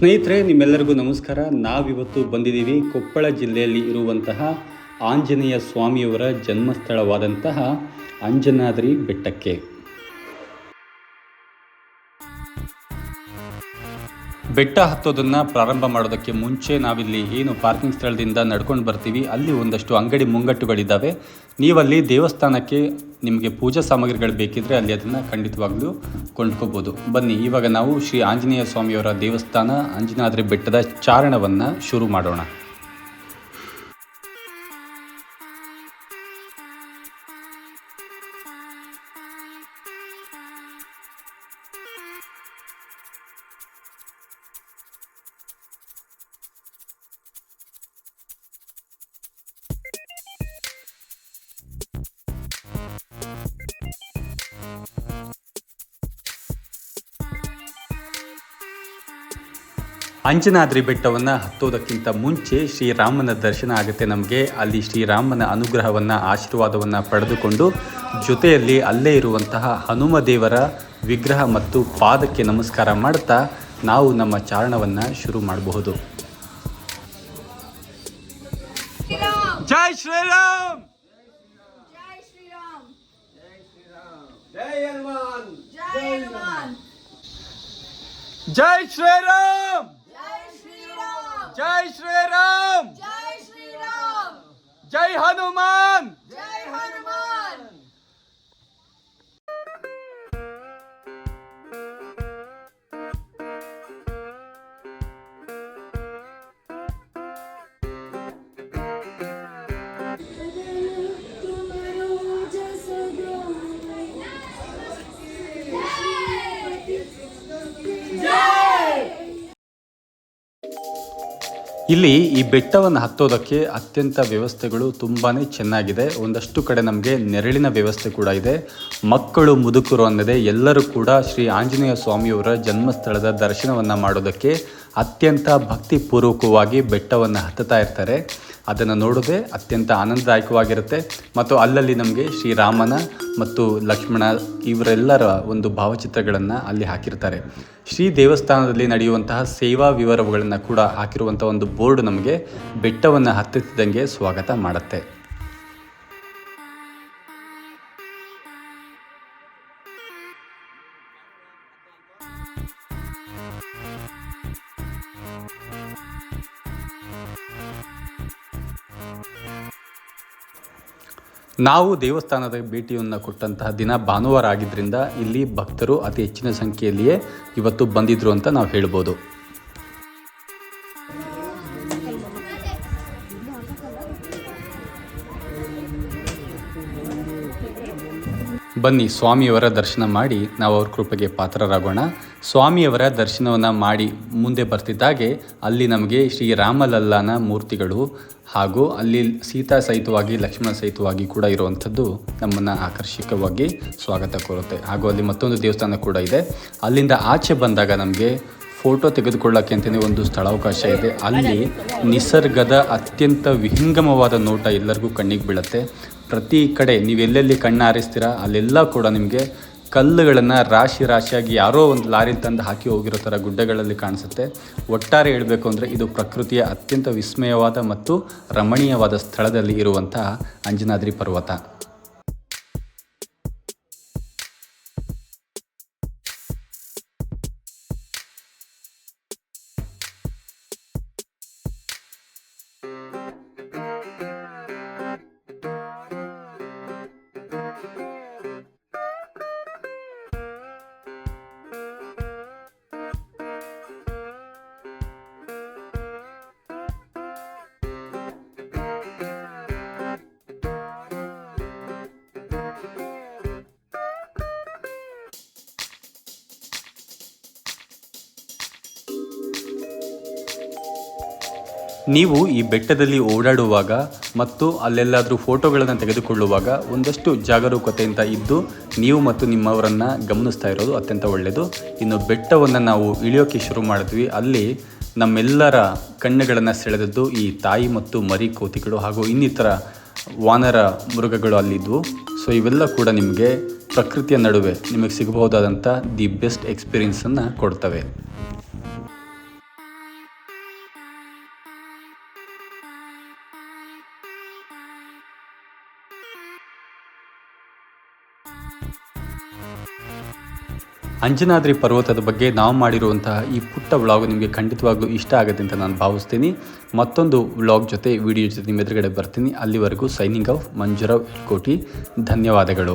ಸ್ನೇಹಿತರೆ, ನಿಮ್ಮೆಲ್ಲರಿಗೂ ನಮಸ್ಕಾರ. ನಾವಿವತ್ತು ಬಂದಿದ್ದೀವಿ ಕೊಪ್ಪಳ ಜಿಲ್ಲೆಯಲ್ಲಿ ಇರುವಂತಹ ಆಂಜನೇಯ ಸ್ವಾಮಿಯವರ ಜನ್ಮಸ್ಥಳವಾದಂತಹ ಅಂಜನಾದ್ರಿ ಬೆಟ್ಟಕ್ಕೆ. ಬೆಟ್ಟ ಹತ್ತೋದನ್ನು ಪ್ರಾರಂಭ ಮಾಡೋದಕ್ಕೆ ಮುಂಚೆ ನಾವಿಲ್ಲಿ ಏನು ಪಾರ್ಕಿಂಗ್ ಸ್ಥಳದಿಂದ ನಡ್ಕೊಂಡು ಬರ್ತೀವಿ, ಅಲ್ಲಿ ಒಂದಷ್ಟು ಅಂಗಡಿ ಮುಂಗಟ್ಟುಗಳಿದ್ದಾವೆ. ನೀವಲ್ಲಿ ದೇವಸ್ಥಾನಕ್ಕೆ ನಿಮಗೆ ಪೂಜಾ ಸಾಮಗ್ರಿಗಳು ಬೇಕಿದ್ರೆ ಅಲ್ಲಿ ಅದನ್ನು ಖಂಡಿತವಾಗ್ಲೂ ಕೊಂಡ್ಕೋಬೋದು. ಬನ್ನಿ, ಇವಾಗ ನಾವು ಶ್ರೀ ಆಂಜನೇಯ ಸ್ವಾಮಿಯವರ ದೇವಸ್ಥಾನ ಅಂಜನಾದ್ರಿ ಬೆಟ್ಟದ ಚಾರಣವನ್ನು ಶುರು ಮಾಡೋಣ. ಅಂಜನಾದ್ರಿ ಬೆಟ್ಟವನ್ನು ಹತ್ತೋದಕ್ಕಿಂತ ಮುಂಚೆ ಶ್ರೀರಾಮನ ದರ್ಶನ ಆಗುತ್ತೆ ನಮಗೆ. ಅಲ್ಲಿ ಶ್ರೀರಾಮನ ಅನುಗ್ರಹವನ್ನು, ಆಶೀರ್ವಾದವನ್ನು ಪಡೆದುಕೊಂಡು ಜೊತೆಯಲ್ಲಿ ಅಲ್ಲೇ ಇರುವಂತಹ ಹನುಮ ದೇವರ ವಿಗ್ರಹ ಮತ್ತು ಪಾದಕ್ಕೆ ನಮಸ್ಕಾರ ಮಾಡ್ತಾ ನಾವು ನಮ್ಮ ಚಾರಣವನ್ನು ಶುರು ಮಾಡಬಹುದು. ಜೈ ಶ್ರೀರಾಮ್, ಜೈ ಶ್ರೀರಾಮ್, ಜೈ ಹನುಮಾನ್, ಜೈ ಹನುಮಾನ್, ಜೈ ಶ್ರೀರಾಮ್, ಜೈ ಜೈ ಶ್ರೀರಾಮ್, ಶ್ರೀರಾಮ್, ಜೈ ಶ್ರೀರಾಮ್, ಜೈ ಹನುಮಾನ್. ಜೈ ಹನುಮಾನ್. ಇಲ್ಲಿ ಈ ಬೆಟ್ಟವನ್ನು ಹತ್ತೋದಕ್ಕೆ ಅತ್ಯಂತ ವ್ಯವಸ್ಥೆಗಳು ತುಂಬಾ ಚೆನ್ನಾಗಿದೆ. ಒಂದಷ್ಟು ಕಡೆ ನಮಗೆ ನೆರಳಿನ ವ್ಯವಸ್ಥೆ ಕೂಡ ಇದೆ. ಮಕ್ಕಳು, ಮುದುಕರು ಅನ್ನದೇ ಎಲ್ಲರೂ ಕೂಡ ಶ್ರೀ ಆಂಜನೇಯ ಸ್ವಾಮಿಯವರ ಜನ್ಮಸ್ಥಳದ ದರ್ಶನವನ್ನು ಮಾಡೋದಕ್ಕೆ ಅತ್ಯಂತ ಭಕ್ತಿಪೂರ್ವಕವಾಗಿ ಬೆಟ್ಟವನ್ನು ಹತ್ತುತ್ತಾ ಇರ್ತಾರೆ. ಅದನ್ನು ನೋಡೋದೇ ಅತ್ಯಂತ ಆನಂದದಾಯಕವಾಗಿರುತ್ತೆ. ಮತ್ತು ಅಲ್ಲಲ್ಲಿ ನಮಗೆ ಶ್ರೀರಾಮನ ಮತ್ತು ಲಕ್ಷ್ಮಣ ಇವರೆಲ್ಲರ ಒಂದು ಭಾವಚಿತ್ರಗಳನ್ನು ಅಲ್ಲಿ ಹಾಕಿರ್ತಾರೆ. ಶ್ರೀ ದೇವಸ್ಥಾನದಲ್ಲಿ ನಡೆಯುವಂತಹ ಸೇವಾ ವಿವರಗಳನ್ನು ಕೂಡ ಹಾಕಿರುವಂಥ ಒಂದು ಬೋರ್ಡ್ ನಮಗೆ ಬೆಟ್ಟವನ್ನು ಹತ್ತುತ್ತಿದ್ದಂಗೆ ಸ್ವಾಗತ ಮಾಡುತ್ತೆ. ನಾವು ದೇವಸ್ಥಾನದ ಭೇಟಿಯನ್ನು ಕೊಟ್ಟಂತಹ ದಿನ ಭಾನುವಾರ ಆಗಿದ್ದರಿಂದ ಇಲ್ಲಿ ಭಕ್ತರು ಅತಿ ಹೆಚ್ಚಿನ ಸಂಖ್ಯೆಯಲ್ಲಿಯೇ ಇವತ್ತು ಬಂದಿದ್ರು ಅಂತ ನಾವು ಹೇಳ್ಬೋದು. ಬನ್ನಿ, ಸ್ವಾಮಿಯವರ ದರ್ಶನ ಮಾಡಿ ನಾವು ಅವ್ರ ಕೃಪೆಗೆ ಪಾತ್ರರಾಗೋಣ. ಸ್ವಾಮಿಯವರ ದರ್ಶನವನ್ನು ಮಾಡಿ ಮುಂದೆ ಬರ್ತಿದ್ದಾಗೆ ಅಲ್ಲಿ ನಮಗೆ ಶ್ರೀರಾಮಲಲ್ಲನ ಮೂರ್ತಿಗಳು ಹಾಗೂ ಅಲ್ಲಿ ಸೀತಾ ಸಹಿತವಾಗಿ, ಲಕ್ಷ್ಮಣ ಸಹಿತವಾಗಿ ಕೂಡ ಇರುವಂಥದ್ದು ನಮ್ಮನ್ನು ಆಕರ್ಷಕವಾಗಿ ಸ್ವಾಗತ ಕೋರುತ್ತೆ. ಹಾಗೂ ಅಲ್ಲಿ ಮತ್ತೊಂದು ದೇವಸ್ಥಾನ ಕೂಡ ಇದೆ. ಅಲ್ಲಿಂದ ಆಚೆ ಬಂದಾಗ ನಮಗೆ ಫೋಟೋ ತೆಗೆದುಕೊಳ್ಳೋಕ್ಕೆ ಅಂತಲೇ ಒಂದು ಸ್ಥಳಾವಕಾಶ ಇದೆ. ಅಲ್ಲಿ ನಿಸರ್ಗದ ಅತ್ಯಂತ ವಿಹಂಗಮವಾದ ನೋಟ ಎಲ್ಲರಿಗೂ ಕಣ್ಣಿಗೆ ಬೀಳುತ್ತೆ. ಪ್ರತಿ ಕಡೆ ನೀವೆಲ್ಲೆಲ್ಲಿ ಕಣ್ಣು ಹಾರಿಸ್ತೀರಾ ಅಲ್ಲೆಲ್ಲ ಕೂಡ ನಿಮಗೆ ಕಲ್ಲುಗಳನ್ನು ರಾಶಿ ರಾಶಿಯಾಗಿ ಯಾರೋ ಒಂದು ಲಾರಿ ತಂದು ಹಾಕಿ ಹೋಗಿರೋ ಥರ ಗುಡ್ಡಗಳಲ್ಲಿ ಕಾಣಿಸುತ್ತೆ. ಒಟ್ಟಾರೆ ಹೇಳಬೇಕು ಅಂದರೆ ಇದು ಪ್ರಕೃತಿಯ ಅತ್ಯಂತ ವಿಸ್ಮಯವಾದ ಮತ್ತು ರಮಣೀಯವಾದ ಸ್ಥಳದಲ್ಲಿ ಇರುವಂತಹ ಅಂಜನಾದ್ರಿ ಪರ್ವತ. ನೀವು ಈ ಬೆಟ್ಟದಲ್ಲಿ ಓಡಾಡುವಾಗ ಮತ್ತು ಅಲ್ಲೆಲ್ಲಾದರೂ ಫೋಟೋಗಳನ್ನು ತೆಗೆದುಕೊಳ್ಳುವಾಗ ಒಂದಷ್ಟು ಜಾಗರೂಕತೆಯಿಂದ ಇದ್ದು ನೀವು ಮತ್ತು ನಿಮ್ಮವರನ್ನು ಗಮನಿಸ್ತಾ ಇರೋದು ಅತ್ಯಂತ ಒಳ್ಳೆಯದು. ಇನ್ನು ಬೆಟ್ಟವನ್ನು ನಾವು ಇಳಿಯೋಕ್ಕೆ ಶುರು ಮಾಡಿದ್ವಿ. ಅಲ್ಲಿ ನಮ್ಮೆಲ್ಲರ ಕಣ್ಣುಗಳನ್ನು ಸೆಳೆದದ್ದು ಈ ತಾಯಿ ಮತ್ತು ಮರಿ ಕೋತಿಗಳು ಹಾಗೂ ಇನ್ನಿತರ ವಾನರ ಮೃಗಗಳು ಅಲ್ಲಿದ್ವು. ಸೊ ಇವೆಲ್ಲ ಕೂಡ ನಿಮಗೆ ಪ್ರಕೃತಿಯ ನಡುವೆ ನಿಮಗೆ ಸಿಗಬಹುದಾದಂಥ ದಿ ಬೆಸ್ಟ್ ಎಕ್ಸ್ಪೀರಿಯನ್ಸನ್ನು ಕೊಡ್ತವೆ. ಅಂಜನಾದ್ರಿ ಪರ್ವತದ ಬಗ್ಗೆ ನಾವು ಮಾಡಿರುವಂತಹ ಈ ಪುಟ್ಟ ವ್ಲಾಗ್ ನಿಮಗೆ ಖಂಡಿತವಾಗ್ಲೂ ಇಷ್ಟ ಆಗುತ್ತೆ ಅಂತ ನಾನು ಭಾವಿಸ್ತೀನಿ. ಮತ್ತೊಂದು ವ್ಲಾಗ್ ಜೊತೆ ವಿಡಿಯೋ ಜೊತೆ ನಿಮ್ಮ ಎದುರುಗಡೆ ಬರ್ತೀನಿ. ಅಲ್ಲಿವರೆಗೂ ಸೈನಿಂಗ್ ಆಫ್ ಮಂಜುರಾವ್ ಇಟ್ಕೋಟಿ. ಧನ್ಯವಾದಗಳು.